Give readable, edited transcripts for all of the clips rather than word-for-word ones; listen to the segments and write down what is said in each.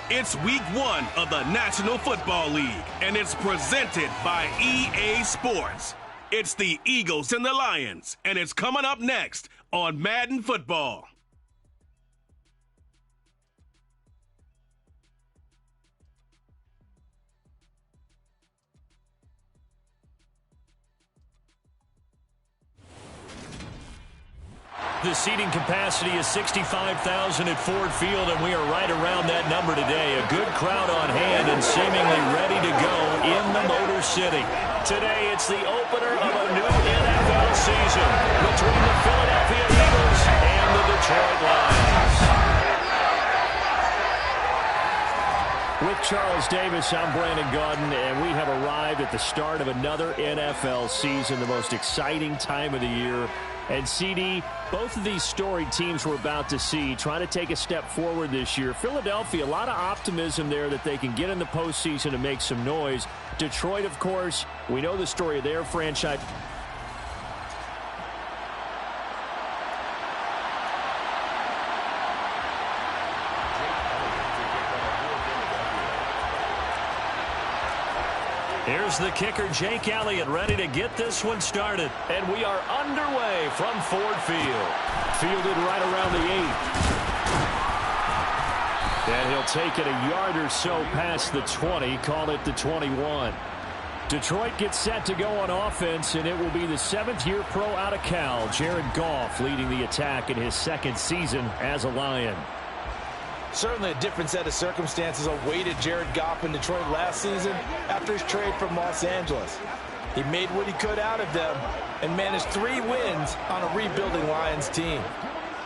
It's week 1 of the National Football League, and it's presented by EA Sports. It's the Eagles and the Lions, and it's coming up next on Madden Football. The seating capacity is 65,000 at Ford Field, and we are right around that number today. A good crowd on hand and seemingly ready to go in the Motor City. Today, it's the opener of a new NFL season between the Philadelphia Eagles and the Detroit Lions. With Charles Davis, I'm Brandon Gaudin, and we have arrived at the start of another NFL season, the most exciting time of the year. And CD, both of these storied teams we're about to see trying to take a step forward this year. Philadelphia, a lot of optimism there that they can get in the postseason and make some noise. Detroit, of course, we know the story of their franchise. Here's the kicker, Jake Elliott, ready to get this one started. And we are underway from Ford Field. Fielded right around the 8. And he'll take it a yard or so past the 20, call it the 21. Detroit gets set to go on offense, and it will be the 7th-year pro out of Cal, Jared Goff, leading the attack in his 2nd season as a Lion. Certainly a different set of circumstances awaited Jared Goff in Detroit last season after his trade from Los Angeles. He made what he could out of them and managed 3 wins on a rebuilding Lions team.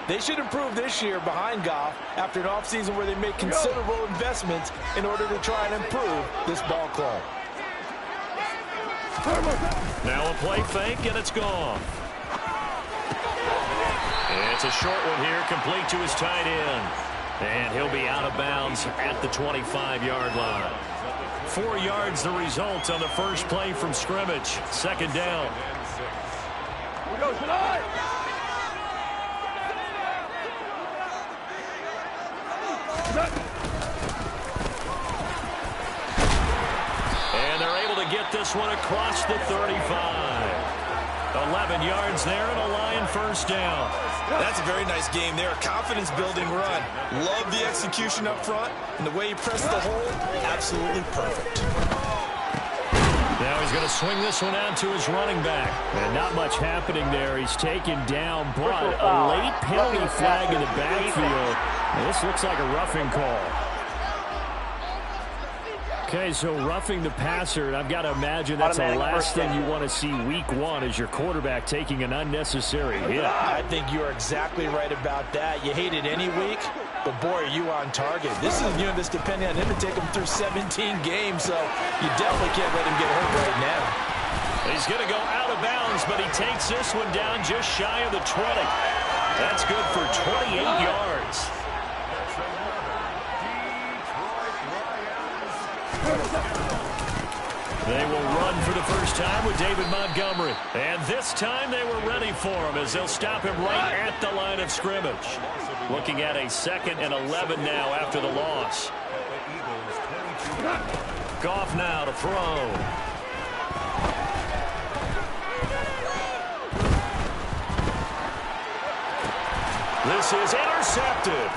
They should improve this year behind Goff after an offseason where they made considerable investments in order to try and improve this ball club. Now a play fake, and it's gone. It's a short one here, complete to his tight end. And he'll be out of bounds at the 25-yard line. 4 yards the result on the first play from scrimmage. 2nd down. And they're able to get this one across the 35. 11 yards there and a Lion first down. That's a very nice game there. Confidence-building run. Love the execution up front, and the way he pressed the hole, absolutely perfect. Now he's going to swing this one out to his running back. And not much happening there. He's taken down, but a late penalty flag in the backfield. And this looks like a roughing call. Okay, so roughing the passer, and I've got to imagine that's the last thing you want to see week 1 as your quarterback taking an unnecessary hit. I think you're exactly right about that. You hate it any week, but boy, are you on target. This is, this depending on him to take him through 17 games, so you definitely can't let him get hurt right now. He's going to go out of bounds, but he takes this one down just shy of the 20. That's good for 28 yards. They will run for the first time with David Montgomery. And this time they were ready for him as they'll stop him right at the line of scrimmage. Looking at a 2nd and 11 now after the loss. Goff now to throw. This is intercepted.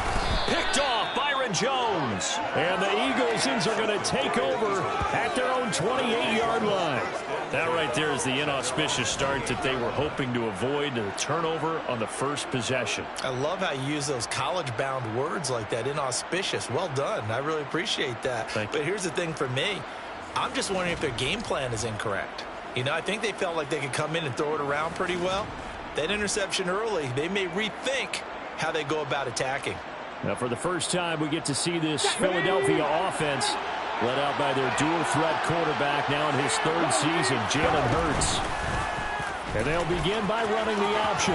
Picked off Byron Jones. And the Eagles are going to take over at their own 28-yard line. That right there is the inauspicious start that they were hoping to avoid, the turnover on the first possession. I love how you use those college-bound words like that, inauspicious. Well done. I really appreciate that. But here's the thing for me. I'm just wondering if their game plan is incorrect. I think they felt like they could come in and throw it around pretty well. That interception early, they may rethink how they go about attacking. Now, for the first time, we get to see this Philadelphia offense led out by their dual-threat quarterback now in his 3rd season, Jalen Hurts. And they'll begin by running the option.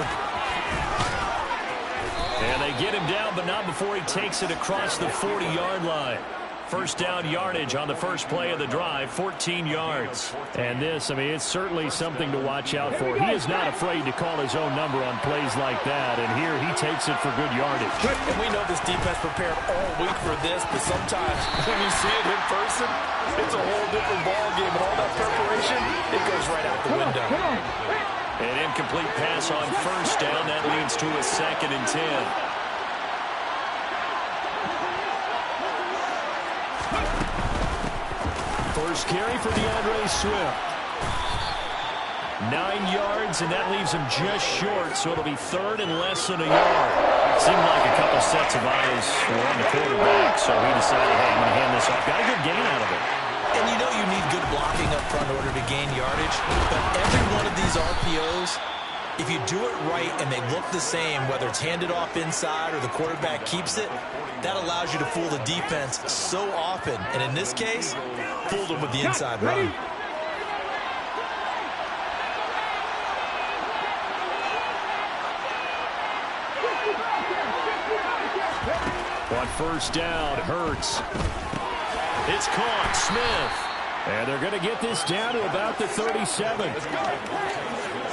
And they get him down, but not before he takes it across the 40-yard line. First down yardage on the first play of the drive, 14 yards. And this, I mean, it's certainly something to watch out for. He is not afraid to call his own number on plays like that, and here he takes it for good yardage. And we know this defense prepared all week for this, but sometimes when you see it in person, it's a whole different ballgame, and all that preparation, it goes right out the window. An incomplete pass on first down. That leads to a 2nd and 10. First carry for DeAndre Swift. 9 yards, and that leaves him just short, so it'll be 3rd and less than a yard. Seemed like a couple sets of eyes were on the quarterback, so he decided, hey, I'm going to hand this off. Got a good gain out of it. And you know you need good blocking up front in order to gain yardage, but every one of these RPOs, if you do it right and they look the same, whether it's handed off inside or the quarterback keeps it, that allows you to fool the defense so often. And in this case, fooled them with the inside run. On first down, Hurts. It's caught, Smith. And they're going to get this down to about the 37.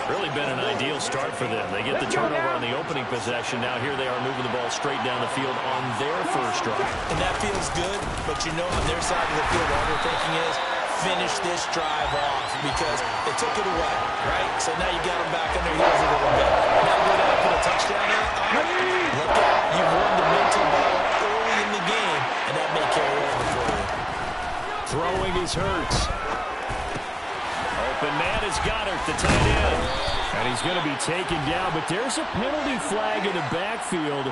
Really been an ideal start for them. They get the turnover on the opening possession. Now here they are moving the ball straight down the field on their first drive. And that feels good, but you know on their side of the field all they're thinking is finish this drive off because they took it away, right? So now you got them back on their heels a little bit. Now go down and put a touchdown in. Look out. You've won the mental battle early in the game, and that may carry over for you. Throwing is Hurts. Open man is Goddard, the tight end. And he's going to be taken down, but there's a penalty flag in the backfield.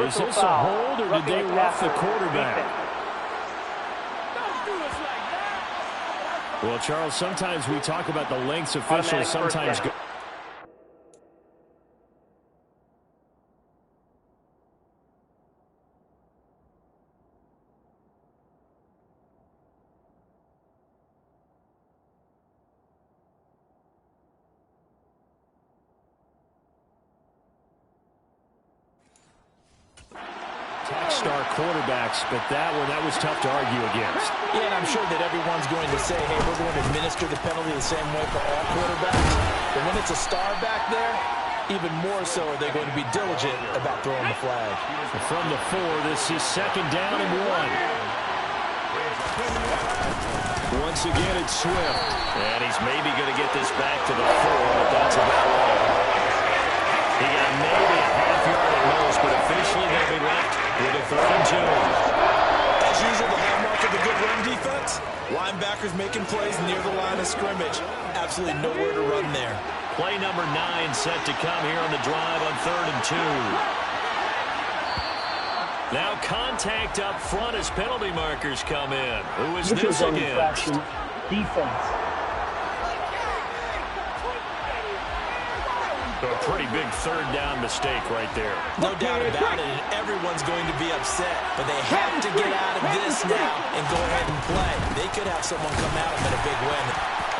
Is this a hold, or did they rough the quarterback? Well, Charles, sometimes we talk about the lengths officials sometimes go. Star quarterbacks, but that was tough to argue against. Yeah, and I'm sure that everyone's going to say, hey, we're going to administer the penalty the same way for all quarterbacks. But when it's a star back there, even more so are they going to be diligent about throwing the flag. From the 4, this is 2nd down and 1. Once again, it's Swift. And he's maybe going to get this back to the 4, but that's about all. He got maybe a half yard at most, but officially they'll be left with a 3rd and 2. As usual, the hallmark of a good run defense, linebackers making plays near the line of scrimmage. Absolutely nowhere to run there. Play number 9 set to come here on the drive on 3rd and 2. Now contact up front as penalty markers come in. Who is this against? Defense. A pretty big 3rd down mistake right there. No doubt about it, and everyone's going to be upset. But they have to get out of this now and go ahead and play. They could have someone come out of it a big win.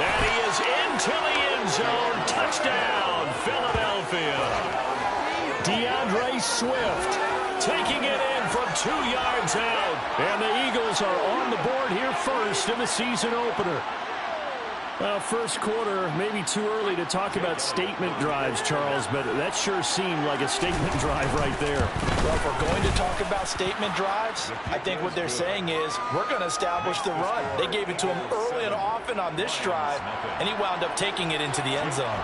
And he is into the end zone. Touchdown, Philadelphia. DeAndre Swift taking it in from 2 yards out. And the Eagles are on the board here first in the season opener. Well, first quarter, maybe too early to talk about statement drives, Charles, but that sure seemed like a statement drive right there. Well, if we're going to talk about statement drives, I think what they're saying is we're going to establish the run. They gave it to him early and often on this drive, and he wound up taking it into the end zone.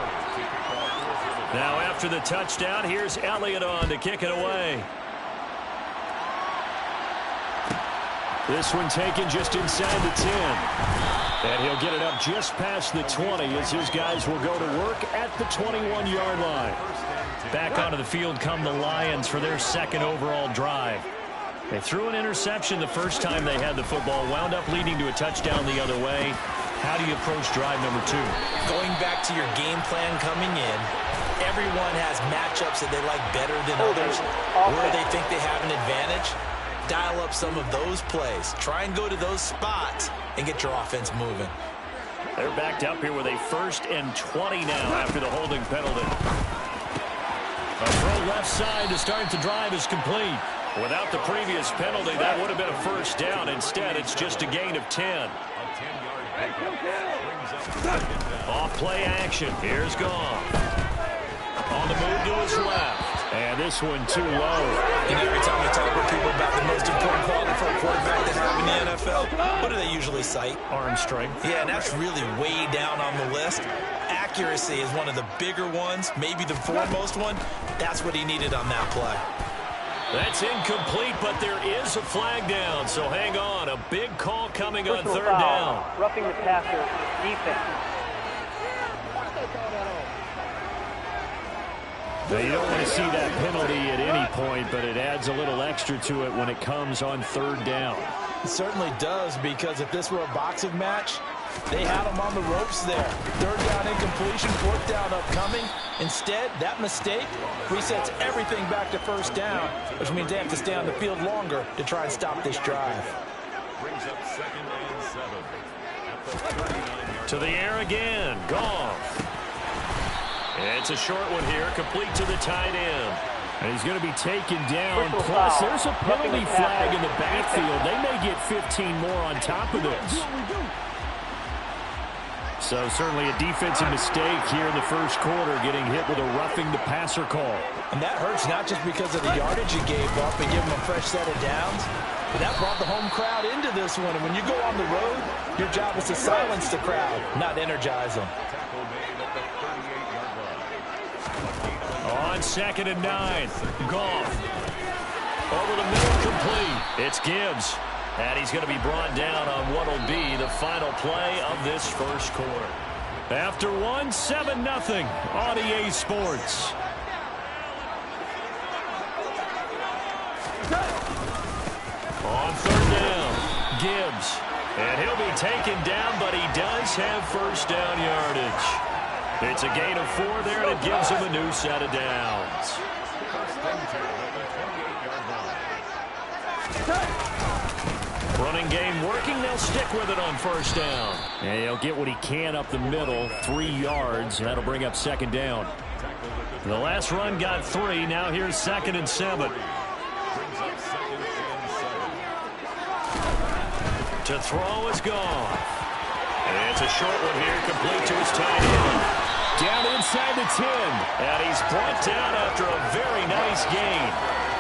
Now, after the touchdown, here's Elliott on to kick it away. This one taken just inside the 10. And he'll get it up just past the 20 as his guys will go to work at the 21-yard line. Back onto the field come the Lions for their 2nd overall drive. They threw an interception the first time they had the football, wound up leading to a touchdown the other way. How do you approach drive number 2? Going back to your game plan coming in, everyone has matchups that they like better than others, where they think they have an advantage. Dial up some of those plays. Try and go to those spots and get your offense moving. They're backed up here with a 1st and 20 now after the holding penalty. A throw left side to start the drive is complete. Without the previous penalty, that would have been a first down. Instead, it's just a gain of 10. Off play action. Here's Goff. On the move to his left. And this one too low. And every time we talk with people about the most important quality for a quarterback to have in the NFL, what do they usually cite? Arm strength. Yeah, and that's really way down on the list. Accuracy is one of the bigger ones, maybe the foremost one. That's what he needed on that play. That's incomplete, but there is a flag down, so hang on. A big call coming on third down. Roughing the passer, defense. Now, you don't want to see that penalty at any point, but it adds a little extra to it when it comes on third down. It certainly does, because if this were a boxing match, they had him on the ropes there. Third down incompletion, fourth down upcoming. Instead, that mistake resets everything back to first down, which means they have to stay on the field longer to try and stop this drive. Brings up 2nd and 7. At the 39-yard To the air again. Goff. It's a short one here, complete to the tight end. And he's going to be taken down. Plus, there's a penalty flag in the backfield. They may get 15 more on top of this. So certainly a defensive mistake here in the first quarter, getting hit with a roughing the passer call. And that hurts not just because of the yardage you gave up and give them a fresh set of downs, but that brought the home crowd into this one. And when you go on the road, your job is to silence the crowd, not energize them. On 2nd and 9, Goff. Over the middle, complete. It's Gibbs. And he's going to be brought down on what will be the final play of this first quarter. After 7-0 on EA Sports. On third down, Gibbs. And he'll be taken down, but he does have first down yardage. It's a gain of 4 there, and it gives him a new set of downs. Running game working. They'll stick with it on first down. And he'll get what he can up the middle, 3 yards, and that'll bring up 2nd down. The last run got 3. Now here's 2nd and 7. To throw is Goff. It's a short one here, complete to his tight end. Down inside the 10. And he's brought down after a very nice gain.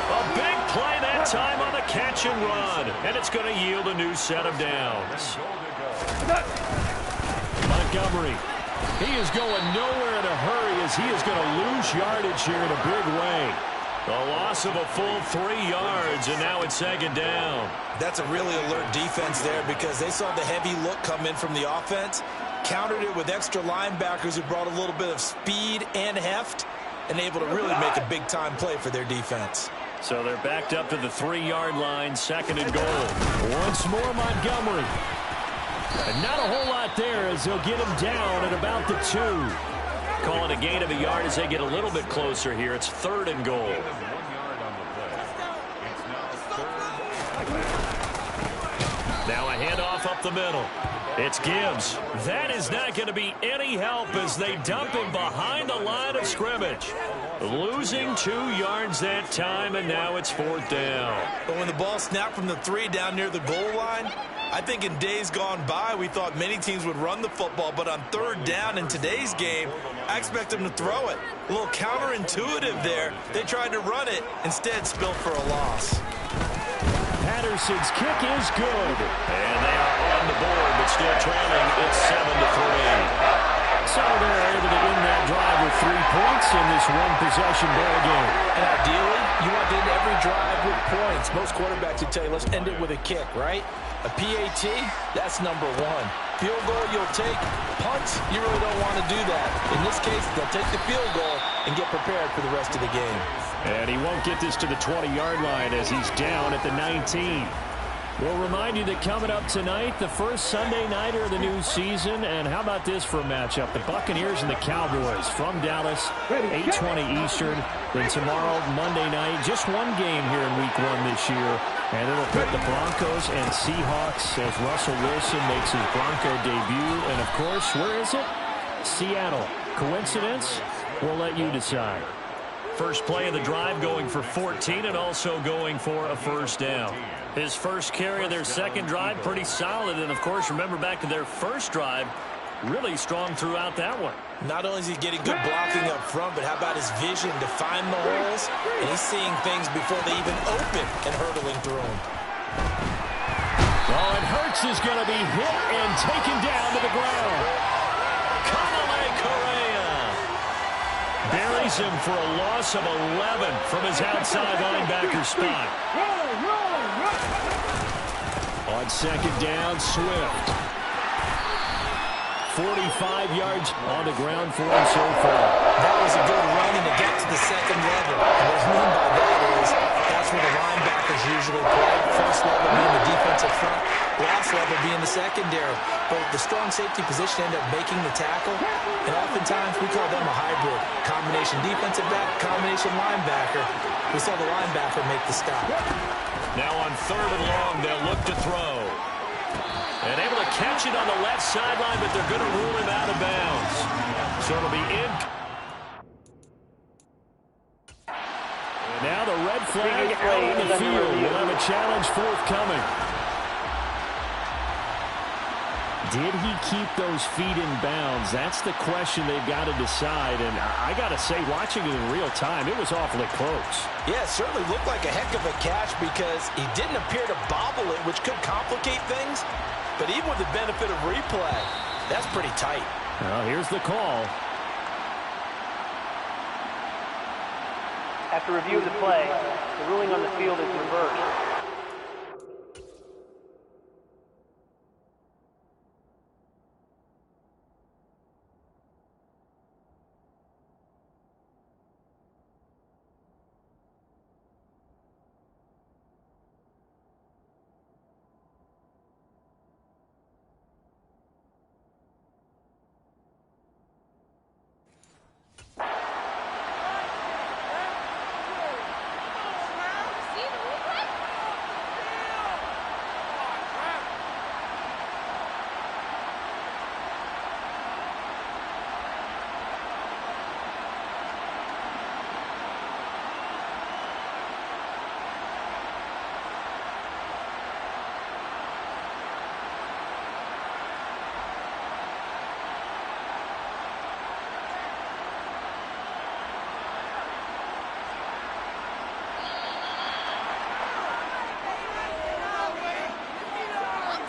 A big play that time on the catch and run. And it's going to yield a new set of downs. Montgomery. He is going nowhere in a hurry as he is going to lose yardage here in a big way. A loss of a full 3 yards, and now it's 2nd down. That's a really alert defense there because they saw the heavy look come in from the offense, countered it with extra linebackers who brought a little bit of speed and heft, and able to really make a big-time play for their defense. So they're backed up to the 3-yard line, 2nd and goal. Once more, Montgomery. And not a whole lot there as they'll get him down at about the 2. Call it a gain of a yard as they get a little bit closer here. It's 3rd and goal. Now a handoff up the middle. It's Gibbs. That is not going to be any help as they dump him behind the line of scrimmage. Losing 2 yards that time, and now it's 4th down. But when the ball snapped from the 3 down near the goal line, I think in days gone by, we thought many teams would run the football, but on 3rd down in today's game, I expect them to throw it. A little counterintuitive there. They tried to run it, instead spilled for a loss. Patterson's kick is good. And they are on the board, but still trailing. It's 7-3. So they're able to end that drive with 3 points in this one-possession ball game. And ideally, you want to end every drive with points. Most quarterbacks would tell you, let's end it with a kick, right? A PAT, that's number 1. Field goal, you'll take. Punts, you really don't want to do that. In this case, they'll take the field goal and get prepared for the rest of the game. And he won't get this to the 20-yard line as he's down at the 19. We'll remind you that coming up tonight, the first Sunday nighter of the new season. And how about this for a matchup? The Buccaneers and the Cowboys from Dallas, 8:20 Eastern. Then tomorrow, Monday night, just one game here in Week 1 this year. And it'll put the Broncos and Seahawks as Russell Wilson makes his Bronco debut. And, of course, where is it? Seattle. Coincidence? We'll let you decide. first play of the drive, going for 14 and also going for a first down. His first carry of their second drive, pretty solid. And, of course, remember back to their first drive, really strong throughout that one. Not only is he getting good blocking up front, but how about his vision to find the holes? And he's seeing things before they even open and hurdling through them. Oh, and Hurts is going to be hit and taken down to the ground. Conley Correa buries him for a loss of 11 from his outside linebacker spot. On second down, Swift. 45 yards on the ground for him so far. That was a good run, and it got to the second level. And what I mean by that is that's where the linebackers usually play. First level being the defensive front, last level being the secondary. But the strong safety position ended up making the tackle, and oftentimes we call them a hybrid. Combination defensive back, combination linebacker. We saw the linebacker make the stop. Now on third and long, they'll look to throw. And able to catch it on the left sideline, but they're going to rule him out of bounds. So it'll be in. And now the red flag out on the field. We'll have a challenge forthcoming. Did he keep those feet in bounds? That's the question they've got to decide. And I got to say, watching it in real time, it was awfully close. Yeah, it certainly looked like a heck of a catch because he didn't appear to bobble it, which could complicate things. But even with the benefit of replay, that's pretty tight. Well, here's the call. After review of the play, the ruling on the field is reversed.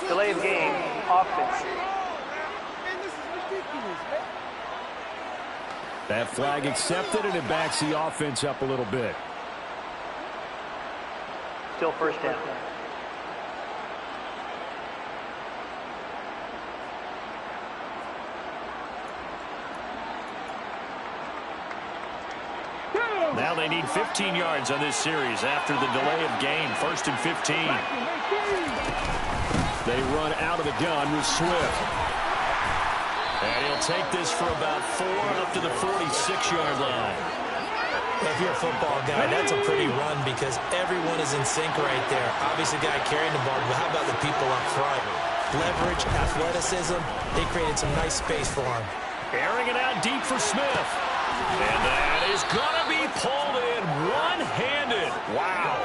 Delay of game, offense. That flag accepted, and it backs the offense up a little bit. Still first down. Now they need 15 yards on this series after the delay of game. First and 15. They run out of the gun with Swift. And he'll take this for about 4 up to the 46-yard line. If you're a football guy, that's a pretty run because everyone is in sync right there. Obviously, the guy carrying the ball, but how about the people up front? Leverage, athleticism, they created some nice space for him. Airing it out deep for Smith. And that is going to be pulled in one-handed. Wow.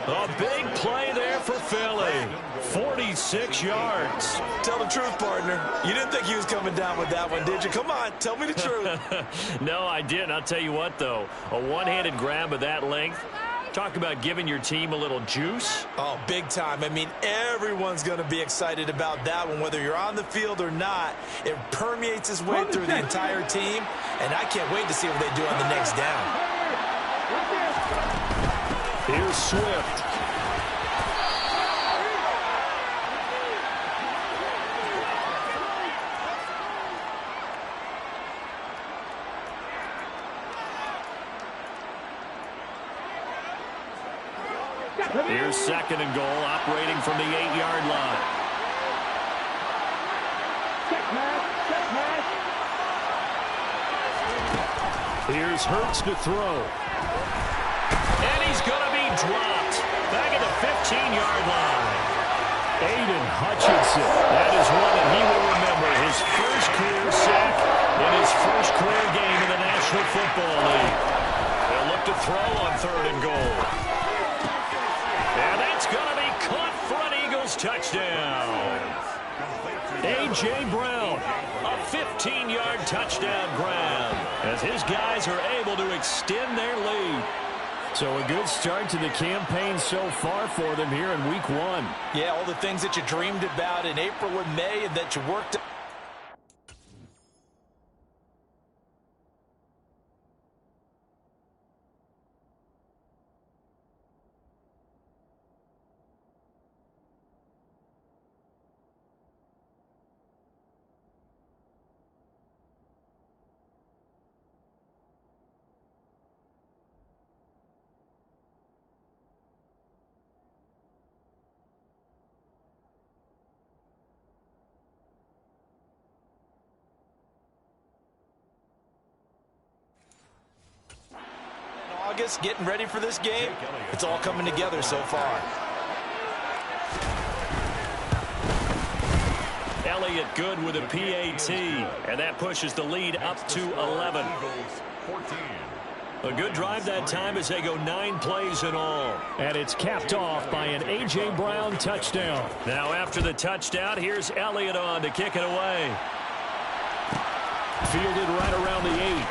A big play there for Philly. 46 yards. Tell the truth, partner. You didn't think he was coming down with that one, did you? Come on, tell me the truth. No, I didn't. I'll tell you what, though. A one-handed grab of that length. Talk about giving your team a little juice. Oh, big time. I mean, everyone's going to be excited about that one, whether you're on the field or not. It permeates its way through the entire team, and I can't wait to see what they do on the next down. Here's Swift. Here's second and goal, operating from the 8-yard line. Here's Hurts to throw. And he's going to be dropped back at the 15-yard line. Aiden Hutchinson. That is one that he will remember. His first career sack in his first career game in the National Football League. They'll to throw on 3rd and goal. And that's going to be caught for an Eagles touchdown. A.J. Brown, a 15-yard touchdown grab as his guys are able to extend their lead. So a good start to the campaign so far for them here in week 1. Yeah, all the things that you dreamed about in April and May and that you worked. August, getting ready for this game. It's all coming together so far. Elliott good with a PAT, and that pushes the lead up to 11. A good drive that time as they go 9 plays in all. And it's capped off by an A.J. Brown touchdown. Now after the touchdown, here's Elliott on to kick it away. Fielded right around the 8.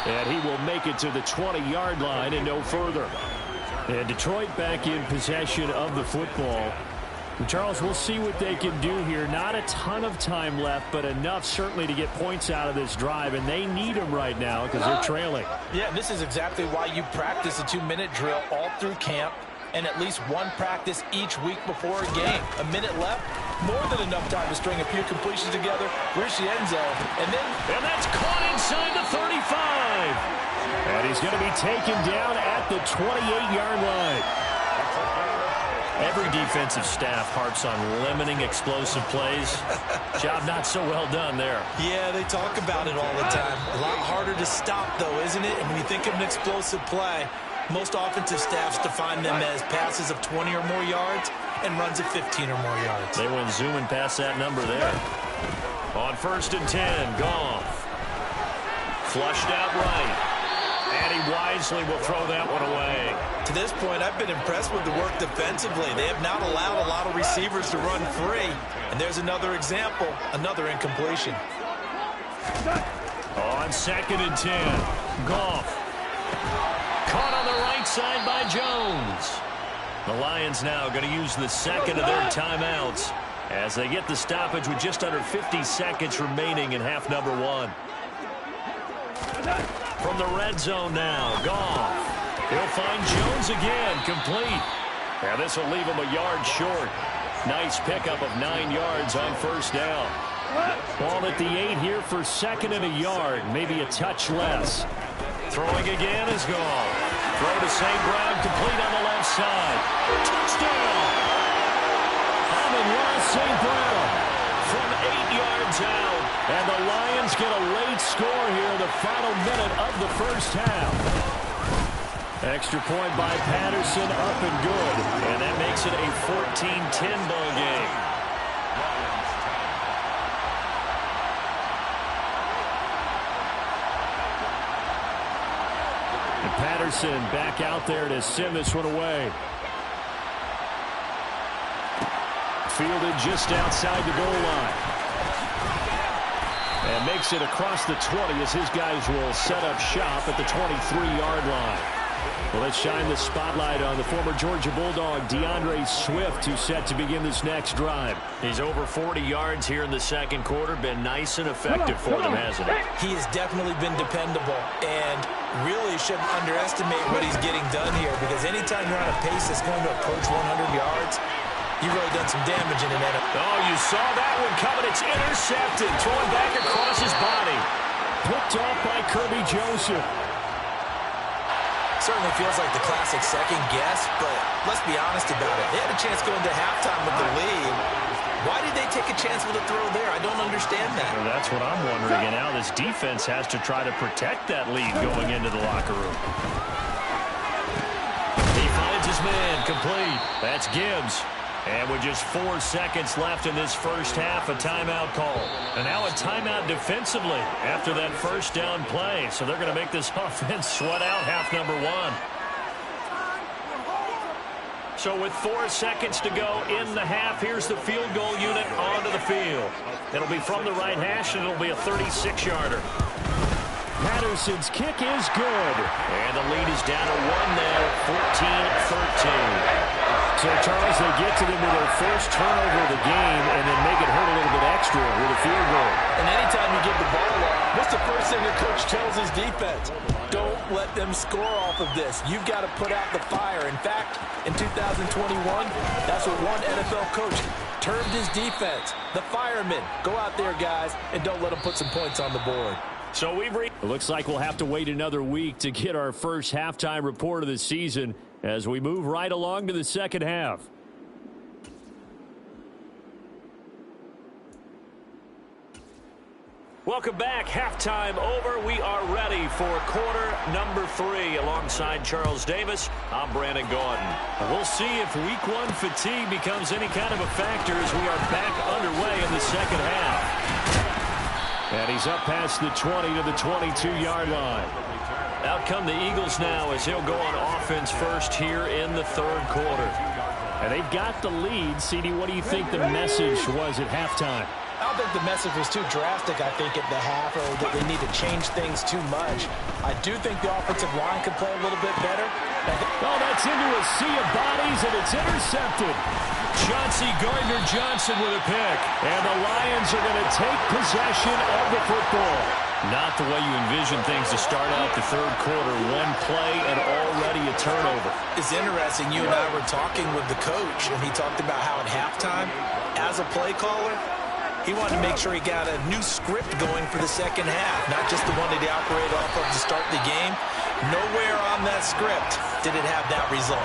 And he will make it to the 20-yard line and no further. And Detroit back in possession of the football. And Charles, we'll see what they can do here. Not a ton of time left, but enough certainly to get points out of this drive. And they need them right now because they're trailing. Yeah, this is exactly why you practice a 2-minute drill all through camp and at least one practice each week before a game. A minute left, more than enough time to string a few completions together, reach the end zone, and that's caught inside the 35. And he's going to be taken down at the 28-yard line. Every defensive staff harps on limiting explosive plays. Job not so well done there. Yeah, they talk about it all the time. A lot harder to stop, though, isn't it? And when you think of an explosive play, most offensive staffs define them as passes of 20 or more yards and runs of 15 or more yards. They went zooming past that number there. On 1st and 10, Goff. Flushed out right. And he wisely will throw that one away. To this point, I've been impressed with the work defensively. They have not allowed a lot of receivers to run free. And there's another example, another incompletion. On 2nd and 10, Goff. Caught on the right side by Jones. The Lions now going to use the second of their timeouts as they get the stoppage with just under 50 seconds remaining in half number 1. From the red zone now, Goff. He'll find Jones again, complete. Now this will leave him a yard short. Nice pickup of 9 yards on 1st down. Ball at the 8 here for 2nd and a yard, maybe a touch less. Throwing again is Goff. Throw to St. Brown, complete on the left side. Touchdown! Amon-Ra St. Brown from 8 yards out. And the Lions get a late score here in the final minute of the 1st half. Extra point by Patterson, up and good. And that makes it a 14-10 ball game. And Patterson back out there to send this one away. Fielded just outside the goal line. And makes it across the 20 as his guys will set up shop at the 23-yard line. Well, let's shine the spotlight on the former Georgia Bulldog, DeAndre Swift, who's set to begin this next drive. He's over 40 yards here in the second quarter. Been nice and effective for them, hasn't he? He has definitely been dependable and really shouldn't underestimate what he's getting done here, because anytime you're on a pace that's going to approach 100 yards, you've really done some damage in an NFL. Oh, you saw that one coming. It's intercepted. Throwing back across his body. Picked off by Kirby Joseph. Certainly feels like the classic second guess, but let's be honest about it. They had a chance going to halftime with the lead. Why did they take a chance with a throw there? I don't understand that. Well, that's what I'm wondering. And now this defense has to try to protect that lead going into the locker room. He finds his man complete. That's Gibbs. And with just 4 seconds left in this first half, a timeout call. And now a timeout defensively after that first down play. So they're going to make this offense sweat out half number 1. So with 4 seconds to go in the half, here's the field goal unit onto the field. It'll be from the right hash, and it'll be a 36-yarder. Patterson's kick is good. And the lead is down to 1 now, 14-13. So, Charles, they get to them with their first turnover of the game and then make it hurt a little bit extra with a field goal. And anytime you give the ball up, what's the first thing the coach tells his defense? Don't let them score off of this. You've got to put out the fire. In fact, in 2021, that's what one NFL coach termed his defense. The firemen. Go out there, guys, and don't let them put some points on the board. So it looks like we'll have to wait another week to get our first halftime report of the season as we move right along to the second half. Welcome back. Halftime over. We are ready for quarter number 3 alongside Charles Davis. I'm Brandon Gordon. We'll see if week 1 fatigue becomes any kind of a factor as we are back underway in the second half. And he's up past the 20 to the 22-yard line. Out come the Eagles now as he'll go on offense first here in the third quarter. And they've got the lead. CD, what do you think the message was at halftime? I don't think the message was too drastic, I think, at the half, or that they need to change things too much. I do think the offensive line could play a little bit better. Oh, that's into a sea of bodies, and it's intercepted. Chauncey Gardner-Johnson with a pick. And the Lions are going to take possession of the football. Not the way you envision things to start out the third quarter. One play and already a turnover. It's interesting. You and I were talking with the coach, and he talked about how at halftime, as a play caller, he wanted to make sure he got a new script going for the second half, not just the one that he operated off of to start the game. Nowhere on that script did it have that result.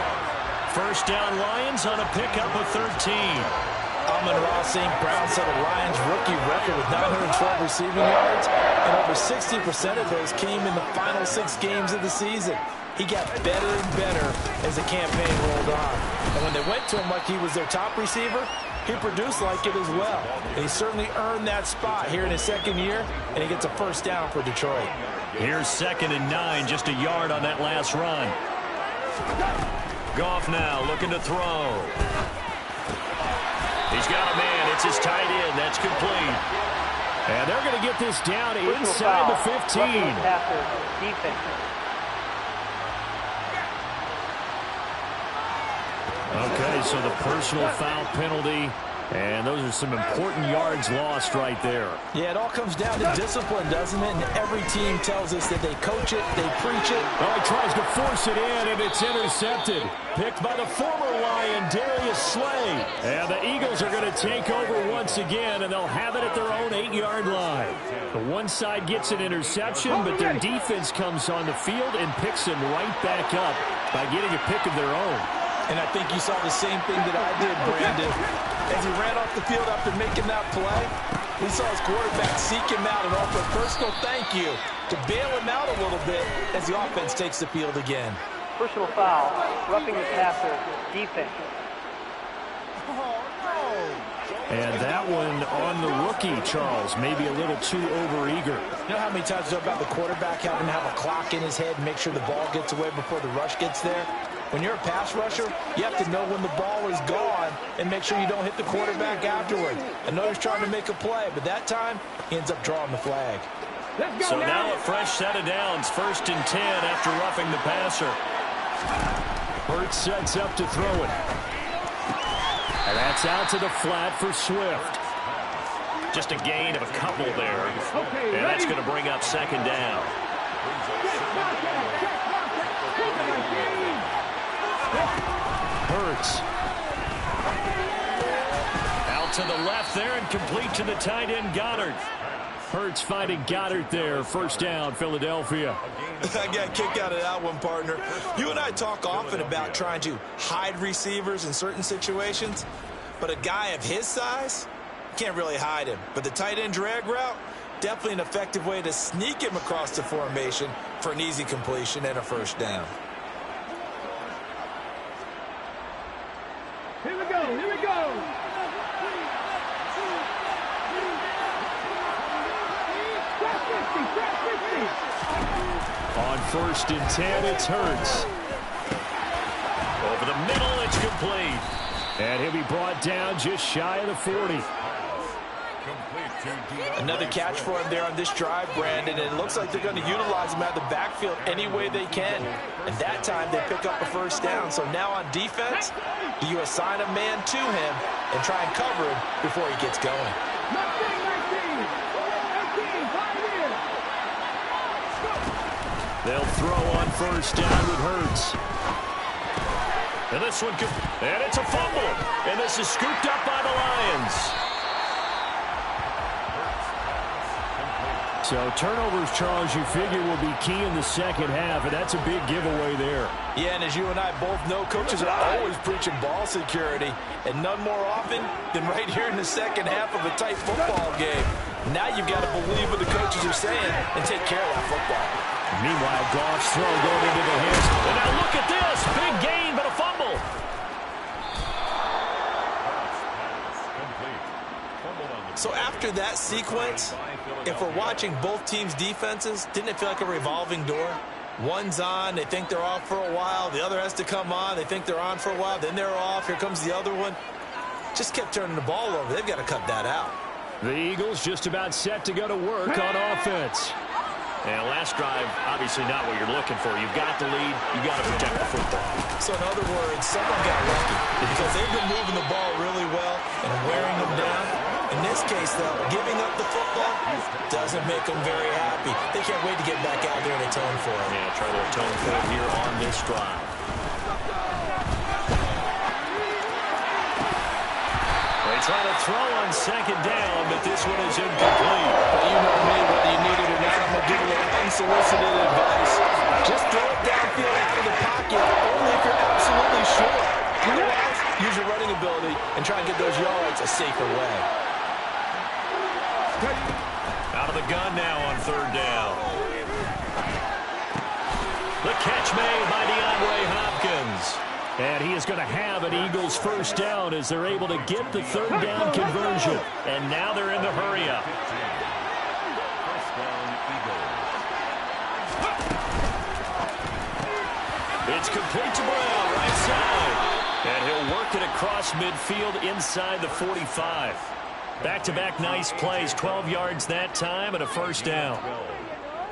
First down Lions on a pickup of 13. Amon-Ra St. Brown set a Lions rookie record with 912 receiving yards, and over 60% of those came in the final 6 games of the season. He got better and better as the campaign rolled on. And when they went to him like he was their top receiver, he produced like it as well. And he certainly earned that spot here in his second year, and he gets a first down for Detroit. Here's 2nd and 9, just a yard on that last run. Goff now looking to throw. He's got a man. It's his tight end. That's complete. And they're going to get this down inside the 15. Okay, so the personal foul penalty, and those are some important yards lost right there. Yeah, it all comes down to discipline, doesn't it? And every team tells us that they coach it, they preach it. Oh, he tries to force it in, and it's intercepted. Picked by the former Lion, Darius Slay. And the Eagles are going to take over once again, and they'll have it at their own 8-yard line. The one side gets an interception, but their defense comes on the field and picks them right back up by getting a pick of their own. And I think you saw the same thing that I did, Brandon. As he ran off the field after making that play, he saw his quarterback seek him out and offer a personal thank you to bail him out a little bit as the offense takes the field again. Personal foul, roughing the passer, defense. And that one on the rookie, Charles, maybe a little too overeager. You know how many times you know about the quarterback having to have a clock in his head and make sure the ball gets away before the rush gets there? When you're a pass rusher, you have to know when the ball is gone and make sure you don't hit the quarterback afterwards. I know he's trying to make a play, but that time, he ends up drawing the flag. So now a fresh set of downs, 1st and 10 after roughing the passer. Hurts sets up to throw it. And that's out to the flat for Swift. Just a gain of a couple there. And that's going to bring up 2nd down. Hurts. Out to the left there and complete to the tight end Goddard. Hurts finding Goddard there. 1st down, Philadelphia. I got a kick out of that one, partner. You and I talk often about trying to hide receivers in certain situations, but a guy of his size, can't really hide him. But the tight end drag route, definitely an effective way to sneak him across the formation for an easy completion and a 1st down. Here we go. On 1st and 10, it's Hurts. Over the middle, it's complete. And he'll be brought down just shy of the 40. Another catch for him there on this drive, Brandon, and it looks like they're going to utilize him out of the backfield any way they can. And that time, they pick up a first down. So now on defense, do you assign a man to him and try and cover him before he gets going? They'll throw on first down with Hurts. And this one, and it's a fumble. And this is scooped up by the Lions. So turnovers, Charles, you figure will be key in the second half, and that's a big giveaway there. Yeah, and as you and I both know, coaches are always preaching ball security, and none more often than right here in the second half of a tight football game. Now you've got to believe what the coaches are saying and take care of that football. Meanwhile, Goff's throw going into the hands. And now look at this. Big gain, but a fumble. So after that sequence, if we're watching both teams' defenses, didn't it feel like a revolving door? One's on, they think they're off for a while. The other has to come on, they think they're on for a while. Then they're off, here comes the other one. Just kept turning the ball over. They've got to cut that out. The Eagles just about set to go to work on offense. And last drive, obviously not what you're looking for. You've got the lead. You've got to protect the football. So in other words, someone got lucky because they've been moving the ball really well and wearing them down. In this case, though, giving up the football doesn't make them very happy. They can't wait to get back out there and atone for it. Yeah, try to atone for it here on this drive. They try to throw on second down, but this one is incomplete. Well, you know me, whether you need it or not, I'm going to give you a little unsolicited advice. Just throw it downfield into the pocket, only if you're absolutely sure. Otherwise, use your running ability and try and get those yards a safer way. Out of the gun now on third down. The catch made by DeAndre Hopkins. And he is going to have an Eagles first down as they're able to get the third down conversion. And now they're in the hurry-up. It's complete to Brown, right side. And he'll work it across midfield inside the 45. Back-to-back nice plays, 12 yards that time and a first down.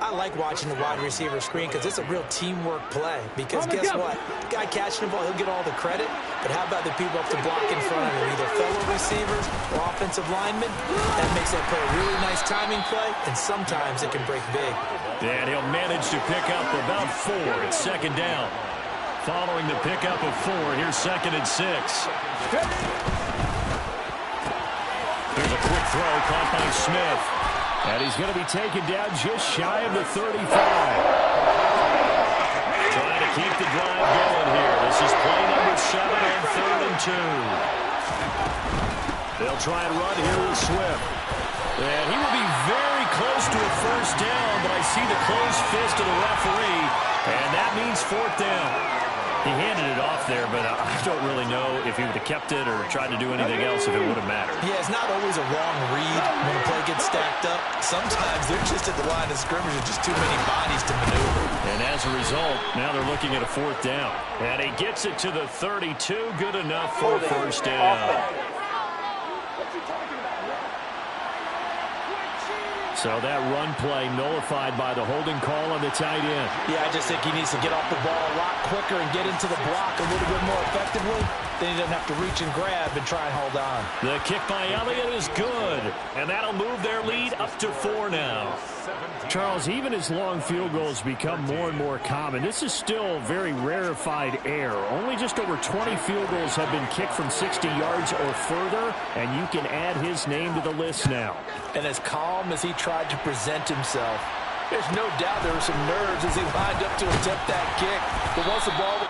I like watching the wide receiver screen because it's a real teamwork play. Because guess what? The guy catching the ball, he'll get all the credit. But how about the people up to block in front of him, either fellow receivers or offensive linemen? That makes that play a really nice timing play, and sometimes it can break big. And he'll manage to pick up about 4 at second down. Following the pickup of 4, here's 2nd and 6. There's a quick throw caught by Smith. And he's going to be taken down just shy of the 35. Trying to keep the drive going here. This is play number 7 on 3rd and 2. They'll try and run here with Swift. And he will be very close to a first down, but I see the closed fist of the referee, and that means 4th down. He handed it off there, but I don't really know if he would have kept it or tried to do anything else if it would have mattered. Yeah, it's not always a wrong read when a play gets stacked up. Sometimes they're just at the line of scrimmage with just too many bodies to maneuver. And as a result, now they're looking at a 4th down. And he gets it to the 32. Good enough for a first down. So that run play nullified by the holding call on the tight end. Yeah, I just think he needs to get off the ball a lot quicker and get into the block a little bit more effectively. Then he doesn't have to reach and grab and try and hold on. The kick by Elliott is good. And that'll move their lead up to 4 now. Charles, even as long field goals become more and more common, this is still very rarefied air. Only just over 20 field goals have been kicked from 60 yards or further, and you can add his name to the list now. And as calm as he tried to present himself, there's no doubt there were some nerves as he lined up to attempt that kick. But once the ball...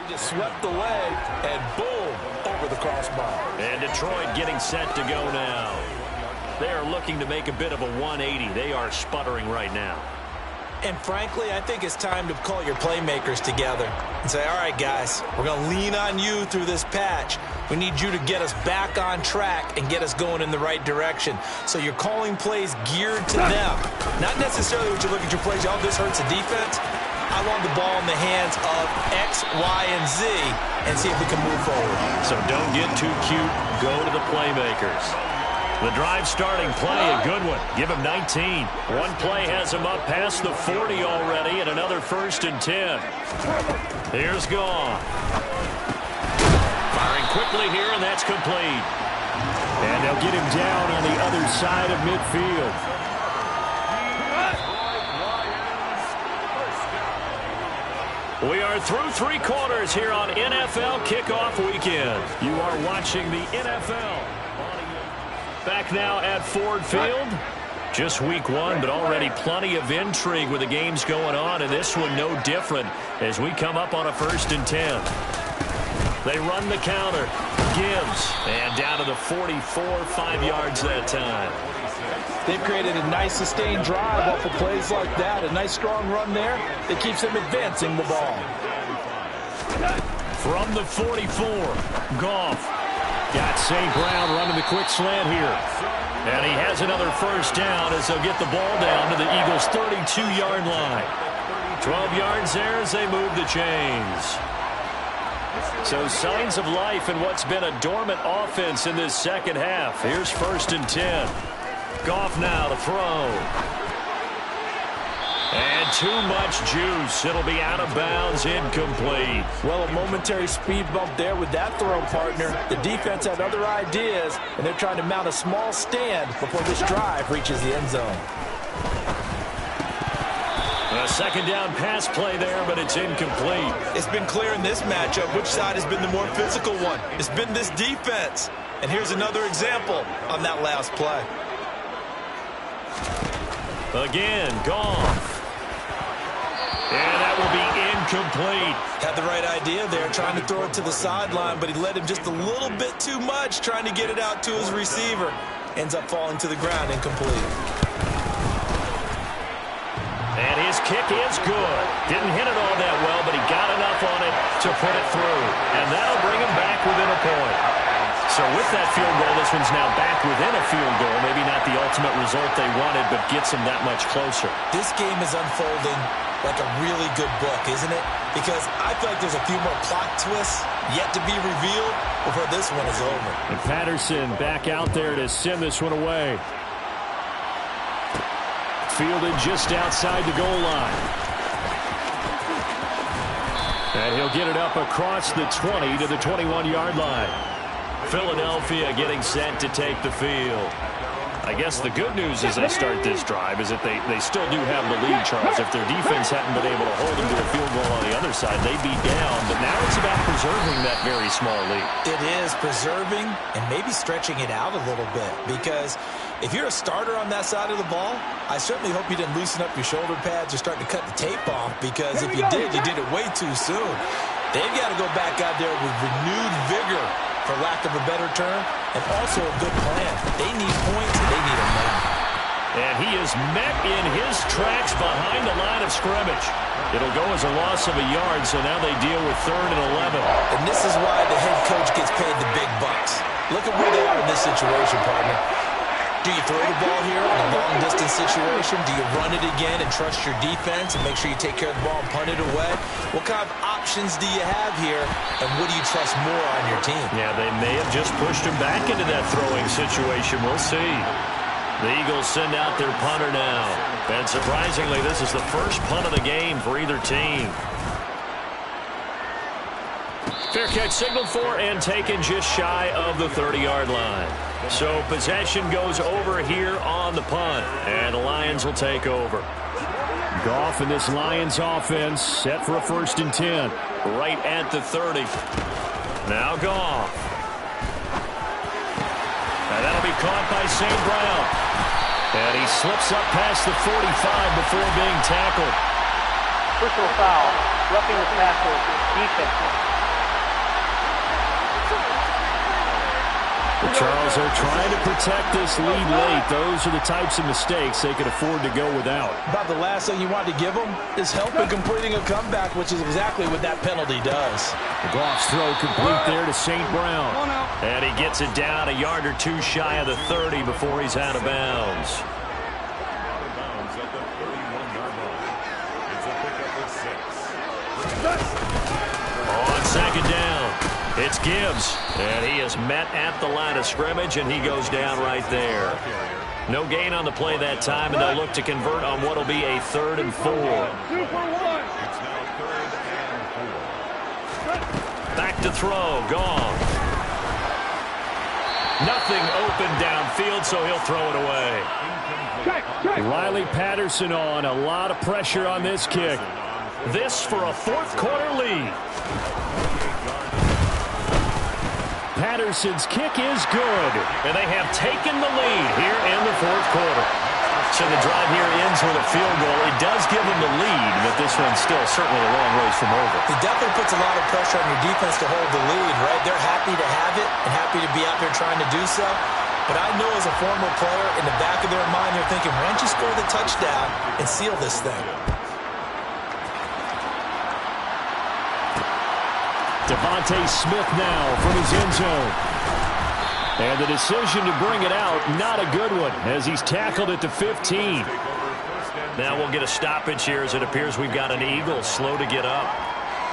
Just swept away, and boom, over the crossbar. And Detroit getting set to go now. They are looking to make a bit of a 180. They are sputtering right now. And frankly, I think it's time to call your playmakers together and say, all right, guys, we're going to lean on you through this patch. We need you to get us back on track and get us going in the right direction. So you're calling plays geared to them. Not necessarily what you look at your plays, oh, this hurts the defense. I want the ball in the hands of X, Y, and Z and see if we can move forward. So don't get too cute. Go to the playmakers. The drive starting play, a good one. Give him 19. One play has him up past the 40 already, and another 1st and 10. Here's Goff. Firing quickly here, and that's complete. And they'll get him down on the other side of midfield. We are through 3 quarters here on NFL Kickoff Weekend. You are watching the NFL. Back now at Ford Field. Just week 1, but already plenty of intrigue with the games going on, and this one no different as we come up on a 1st and 10. They run the counter. Gibbs, and down to the 44, 5 yards that time. They've created a nice sustained drive off of plays like that. A nice strong run there that keeps them advancing the ball. From the 44, Goff. Got St. Brown running the quick slant here. And he has another 1st down as they'll get the ball down to the Eagles' 32-yard line. 12 yards there as they move the chains. So signs of life in what's been a dormant offense in this second half. Here's 1st and 10. Goff now to throw. And too much juice. It'll be out of bounds, incomplete. Well, a momentary speed bump there with that throw, partner. The defense had other ideas, and they're trying to mount a small stand before this drive reaches the end zone. A 2nd down pass play there, but it's incomplete. It's been clear in this matchup which side has been the more physical one. It's been this defense. And here's another example on that last play. Again, Goff. And that will be incomplete. Had the right idea there, trying to throw it to the sideline, but he led him just a little bit too much, trying to get it out to his receiver. Ends up falling to the ground, incomplete. And his kick is good. Didn't hit it all that well, but he got enough on it to put it through. And that'll bring him back within a point. So with that field goal, this one's now back within a field goal. Maybe not the ultimate result they wanted, but gets them that much closer. This game is unfolding like a really good book, isn't it? Because I feel like there's a few more plot twists yet to be revealed before this one is over. And Patterson back out there to send this one away. Fielded just outside the goal line. And he'll get it up across the 20 to the 21-yard line. Philadelphia getting set to take the field. I guess the good news as they start this drive is that they still do have the lead, Charles. If their defense hadn't been able to hold them to a field goal on the other side, they'd be down. But now it's about preserving that very small lead. It is preserving and maybe stretching it out a little bit. Because if you're a starter on that side of the ball, I certainly hope you didn't loosen up your shoulder pads or start to cut the tape off. Because if you did it way too soon. They've got to go back out there with renewed vigor, for lack of a better term, and also a good plan. They need points, and they need them now. And he is met in his tracks behind the line of scrimmage. It'll go as a loss of a yard, so now they deal with 3rd and 11. And this is why the head coach gets paid the big bucks. Look at where they are in this situation, partner. Do you throw the ball here in a long-distance situation? Do you run it again and trust your defense and make sure you take care of the ball and punt it away? What kind of options do you have here, and what do you trust more on your team? Yeah, they may have just pushed him back into that throwing situation. We'll see. The Eagles send out their punter now. And surprisingly, this is the first punt of the game for either team. Fair catch signaled for and taken just shy of the 30-yard line. So possession goes over here on the punt, and the Lions will take over. Goff in this Lions offense set for a 1st and 10. Right at the 30. Now Goff. And that'll be caught by St. Brown. And he slips up past the 45 before being tackled. Personal foul, roughing the passer, defense. Charles, they're trying to protect this lead late. Those are the types of mistakes they can afford to go without. About the last thing you want to give them is help in completing a comeback, which is exactly what that penalty does. The Goff's throw complete there to St. Brown. And he gets it down a yard or two shy of the 30 before he's out of bounds. At the 31-yard line. It's a pickup of 6. On second down, it's Gibbs. And he is met at the line of scrimmage, and he goes down right there. No gain on the play that time, and they'll look to convert on what will be a 3rd and 4. It's now 3rd and 4. Back to throw, gone. Nothing open downfield, so he'll throw it away. Riley Patterson on. A lot of pressure on this kick. This for a 4th quarter lead. Patterson's kick is good. And they have taken the lead here in the 4th quarter. So the drive here ends with a field goal. It does give them the lead, but this one's still certainly a long ways from over. It definitely puts a lot of pressure on your defense to hold the lead, right? They're happy to have it and happy to be out there trying to do so. But I know as a former player, in the back of their mind, they're thinking, why don't you score the touchdown and seal this thing? Devontae Smith now from his end zone. And the decision to bring it out, not a good one, as he's tackled at the 15. Now we'll get a stoppage here as it appears we've got an Eagle slow to get up.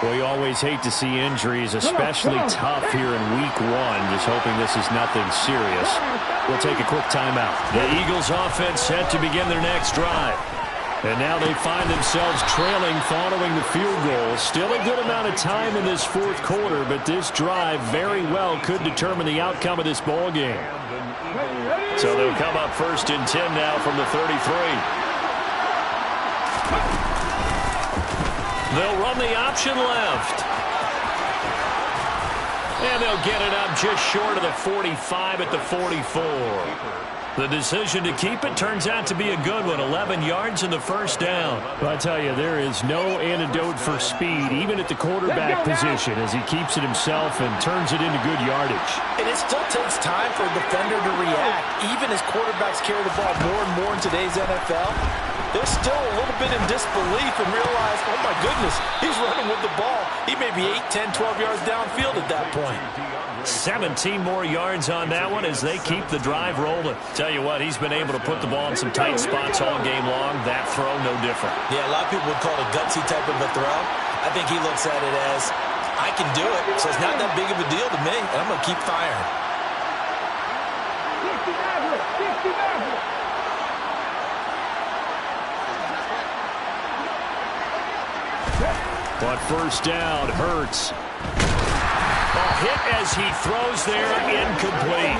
Well, you always hate to see injuries, especially tough here in week 1. Just hoping this is nothing serious. We'll take a quick timeout. The Eagles offense set to begin their next drive. And now they find themselves trailing following the field goal. Still a good amount of time in this 4th quarter, but this drive very well could determine the outcome of this ball game. So they'll come up 1st and 10 now from the 33. They'll run the option left. And they'll get it up just short of the 45 at the 44. The decision to keep it turns out to be a good one. 11 yards in the 1st down. But I tell you, there is no antidote for speed, even at the quarterback position, as he keeps it himself and turns it into good yardage. And it still takes time for a defender to react. Even as quarterbacks carry the ball more and more in today's NFL, they're still a little bit in disbelief and realize, oh my goodness, he's running with the ball. He may be 8, 10, 12 yards downfield at that point. 17 more yards on that one as they keep the drive rolling. Tell you what, he's been able to put the ball in some tight spots all game long. That throw, no different. Yeah, a lot of people would call it a gutsy type of a throw. I think he looks at it as, I can do it, so it's not that big of a deal to me, and I'm going to keep firing. But 1st down, Hurts. A hit as he throws there, incomplete.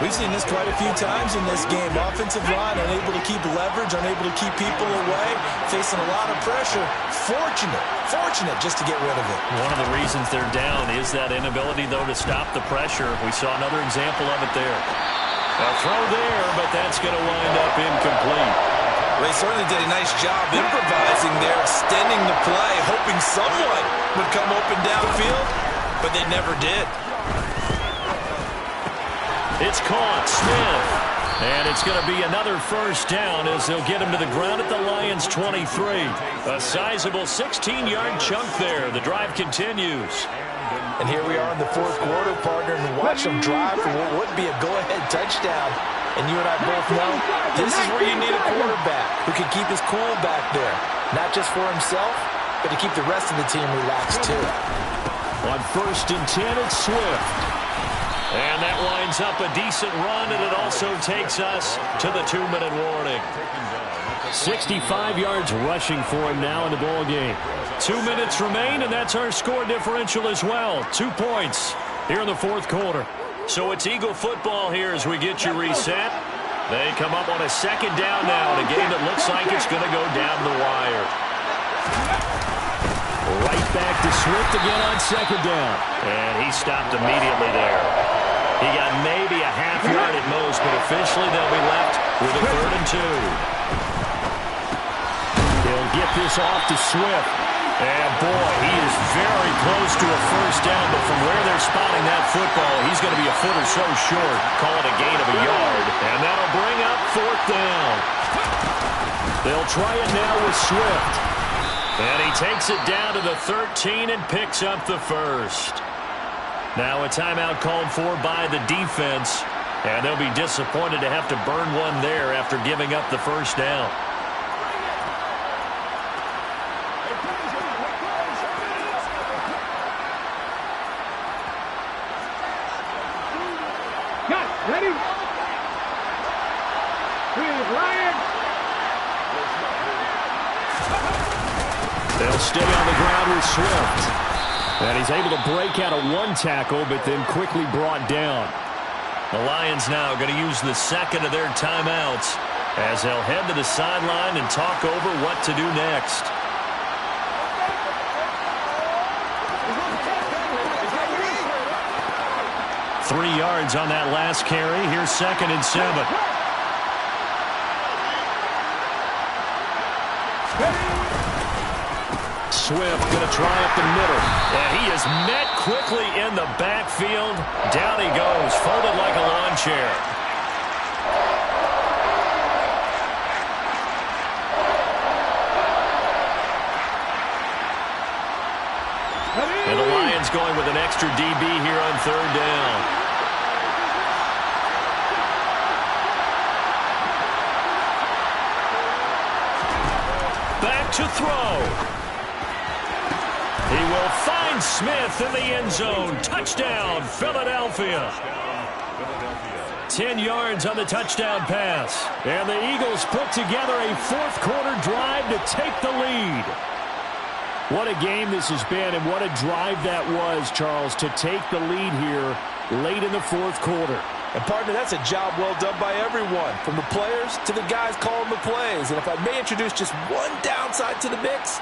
We've seen this quite a few times in this game. Offensive line unable to keep leverage, unable to keep people away, facing a lot of pressure. Fortunate just to get rid of it. One of the reasons they're down is that inability, though, to stop the pressure. We saw another example of it there. A throw there, but that's going to wind up incomplete. They certainly did a nice job improvising there, extending the play, hoping someone would come open downfield, but they never did. It's caught, Smith. And it's going to be another 1st down as they'll get him to the ground at the Lions' 23. A sizable 16-yard chunk there. The drive continues. And here we are in the 4th quarter, partner, and watch them drive for what would be a go-ahead touchdown. And you and I both know this is where you need a quarterback who can keep his cool back there. Not just for himself, but to keep the rest of the team relaxed too. On 1st and 10, it's Swift. And that winds up a decent run, and it also takes us to the 2-minute warning. 65 yards rushing for him now in the ball game. 2 minutes remain, and that's our score differential as well. 2 points here in the 4th quarter. So it's Eagle football here as we get you reset. They come up on a 2nd down now in a game that looks like it's going to go down the wire. Right back to Swift again on 2nd down. And he stopped immediately there. He got maybe a half yard at most, but officially they'll be left with a 3rd and 2. They'll get this off to Swift. And boy, he is very close to a first down, but from where they're spotting that football, he's going to be a foot or so short. Call it a gain of a yard, and that'll bring up fourth down. They'll try it now with Swift. And he takes it down to the 13 and picks up the first. Now a timeout called for by the defense, and they'll be disappointed to have to burn one there after giving up the first down. Ready? Ryan. They'll stay on the ground with Swift. And he's able to break out of one tackle, but then quickly brought down. The Lions now going to use the second of their timeouts as they'll head to the sideline and talk over what to do next. Three yards on that last carry. Here's 2nd and 7. Swift going to try up the middle. And he is met quickly in the backfield. Down he goes, folded like a lawn chair. And the Lions going with an extra DB here on third down. Back to throw. He will find Smith in the end zone. Touchdown, Philadelphia. 10 yards on the touchdown pass. And the Eagles put together a fourth-quarter drive to take the lead. What a game this has been, and what a drive that was, Charles, to take the lead here late in the fourth quarter. And, partner, that's a job well done by everyone, from the players to the guys calling the plays. And if I may introduce just one downside to the mix,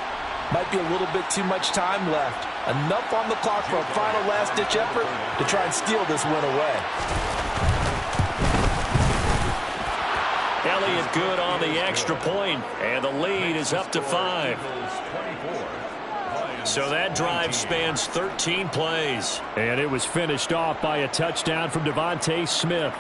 might be a little bit too much time left. Enough on the clock for a final last-ditch effort to try and steal this win away. Elliott good on the extra point, and the lead is up to 5. So that drive spans 13 plays. And it was finished off by a touchdown from Devontae Smith.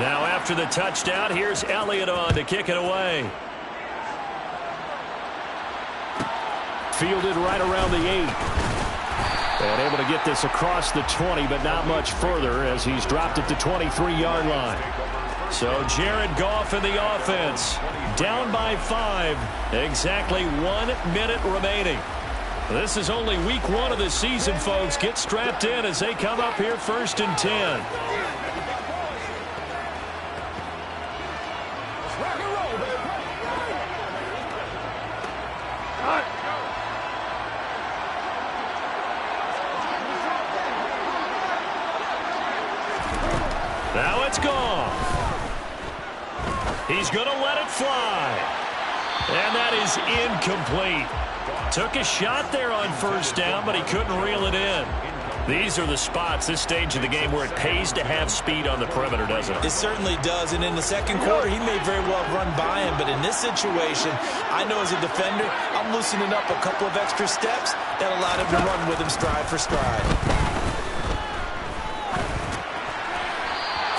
Now after the touchdown, here's Elliott on to kick it away. Fielded right around the 8. And able to get this across the 20, but not much further as he's dropped it to 23-yard line. So Jared Goff in the offense. Down by 5. Exactly 1 minute remaining. This is only week 1 of the season, folks. Get strapped in as they come up here 1st and 10. Now it's gone. He's going to let it fly. And that is incomplete. Took a shot there on first down, but he couldn't reel it in. These are the spots, this stage of the game, where it pays to have speed on the perimeter, doesn't it? It certainly does, and in the second quarter, he may very well have run by him, but in this situation, I know as a defender, I'm loosening up a couple of extra steps that allowed him to run with him stride for stride.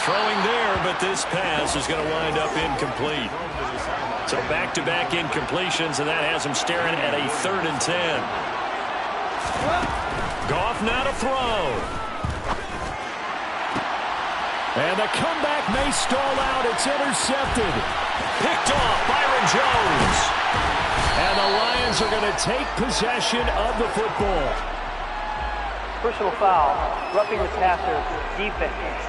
Throwing there, but this pass is going to wind up incomplete. So back-to-back incompletions, and that has him staring at a 3rd and 10. Goff now to throw. And the comeback may stall out. It's intercepted. Picked off, Byron Jones. And the Lions are going to take possession of the football. Personal foul, roughing the passer, defense.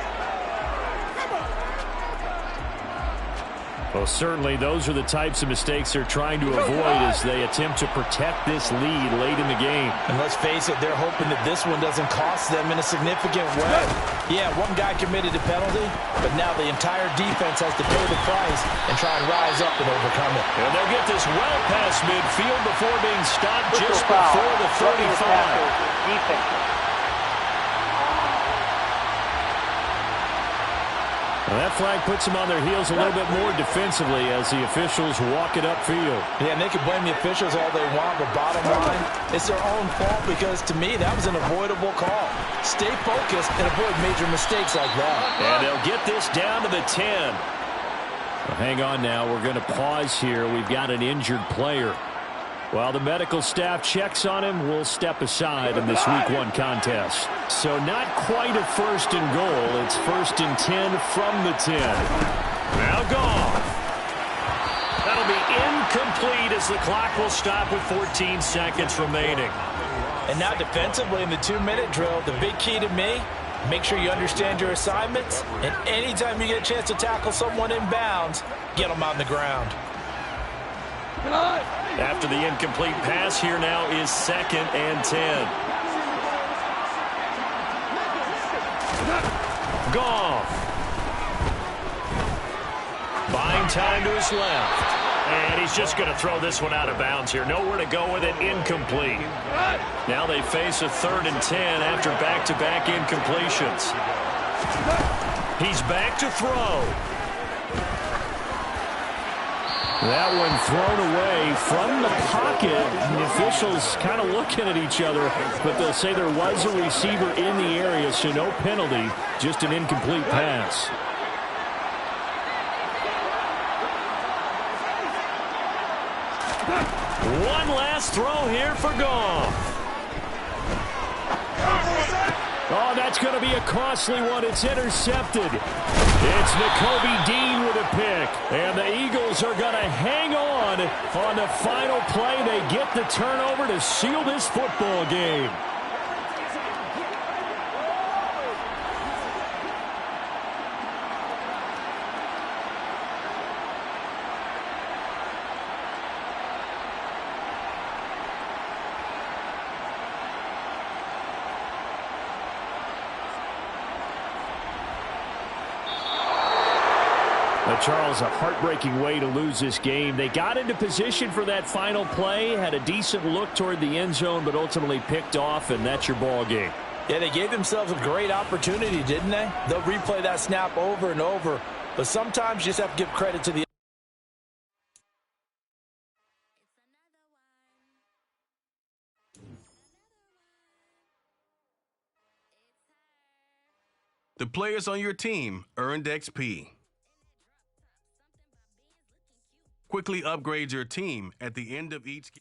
Well, certainly those are the types of mistakes they're trying to avoid as they attempt to protect this lead late in the game. And let's face it, they're hoping that this one doesn't cost them in a significant way. Yeah, one guy committed a penalty, but now the entire defense has to pay the price and try and rise up and overcome it. And they'll get this well past midfield before being stopped just before the 35. Well, that flag puts them on their heels a little bit more defensively as the officials walk it upfield. Yeah, and they can blame the officials all they want, but bottom line, it's their own fault because, to me, that was an avoidable call. Stay focused and avoid major mistakes like that. And they'll get this down to the 10. Well, hang on now. We're going to pause here. We've got an injured player. While the medical staff checks on him, we'll step aside in this Week 1 contest. So not quite a first and goal. It's 1st and 10 from the 10. Now gone. That'll be incomplete as the clock will stop with 14 seconds remaining. And now defensively in the 2-minute drill, the big key to me, make sure you understand your assignments, and anytime you get a chance to tackle someone in bounds, get them on the ground. After the incomplete pass, here now is 2nd and 10. Goff. Buying time to his left. And he's just going to throw this one out of bounds here. Nowhere to go with it. Incomplete. Now they face a 3rd and 10 after back-to-back incompletions. He's back to throw. That one thrown away from the pocket. The officials kind of looking at each other, but they'll say there was a receiver in the area, so no penalty, just an incomplete pass. One last throw here for Goff. Oh, that's going to be a costly one. It's intercepted. It's Nakobe Dean with a pick. And the Eagles are going to hang on the final play. They get the turnover to seal this football game. Charles, a heartbreaking way to lose this game. They got into position for that final play, had a decent look toward the end zone, but ultimately picked off, and that's your ball game. Yeah, they gave themselves a great opportunity, didn't they? They'll replay that snap over and over, but sometimes you just have to give credit to the The players on your team earned XP. Quickly upgrade your team at the end of each game.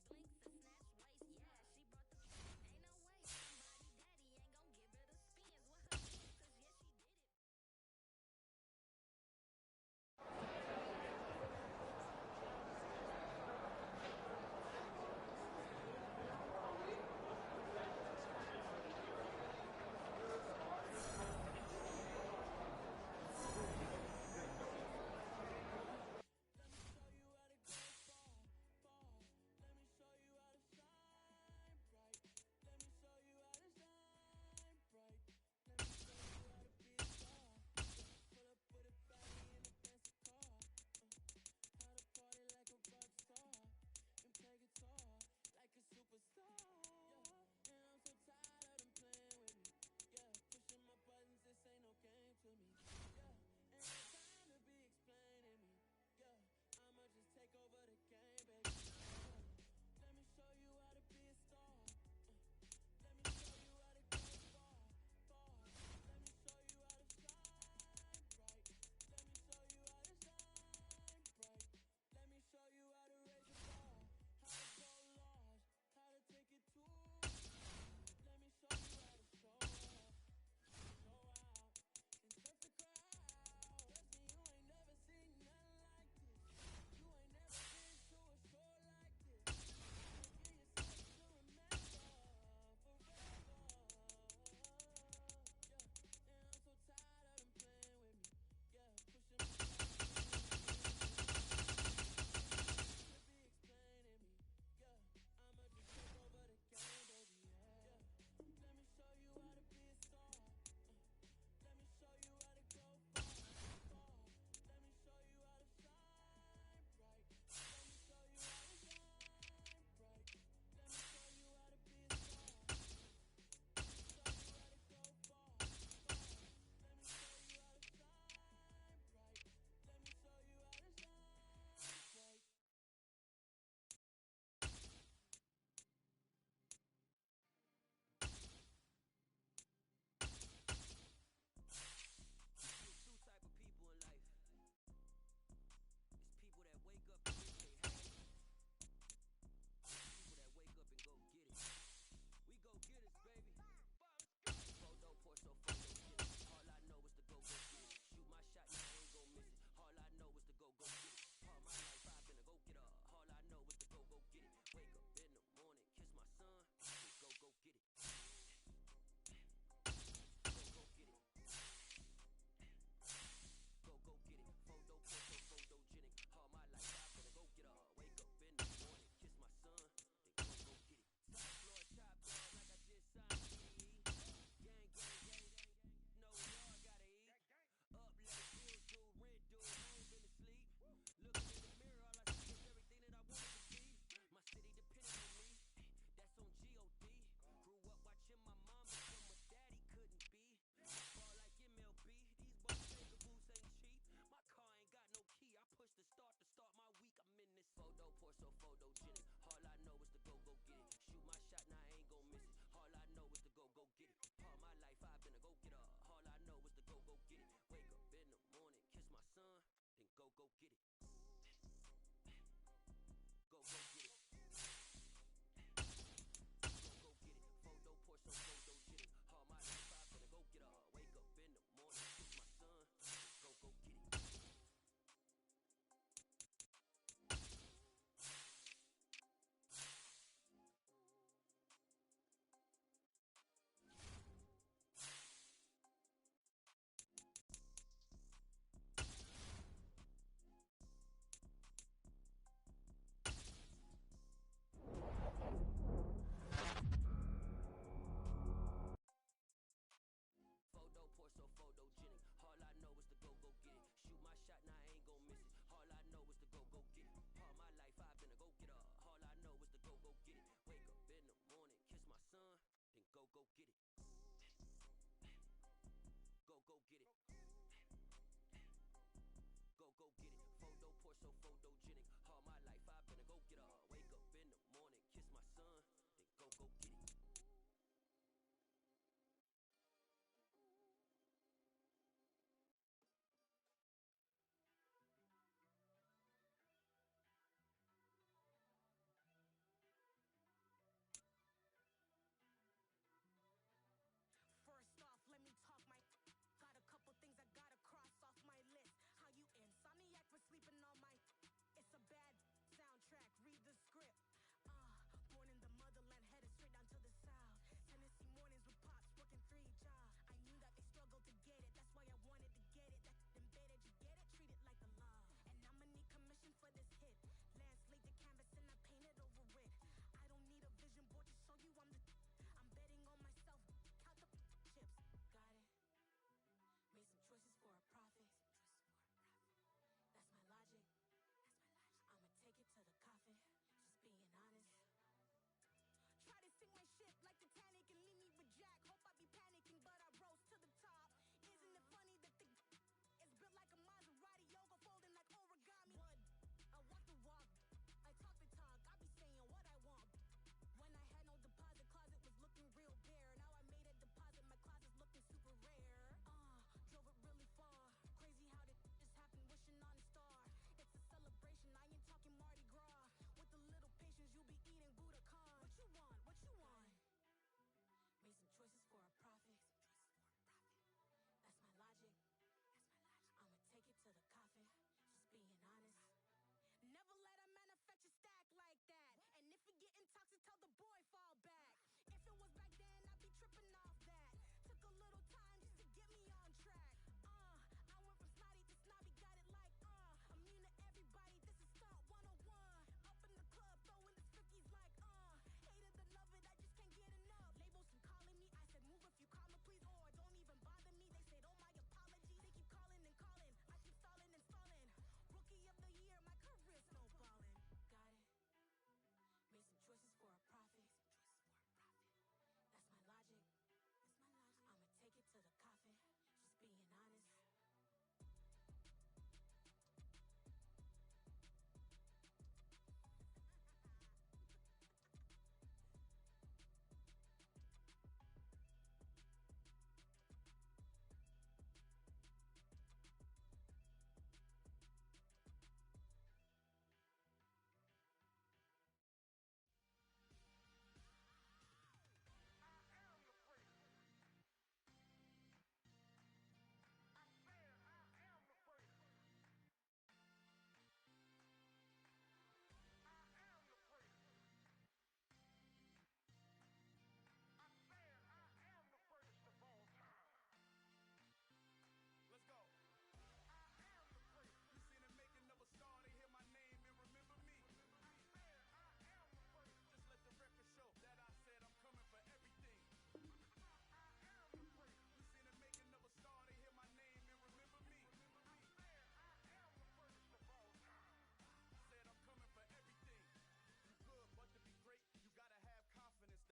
go get it.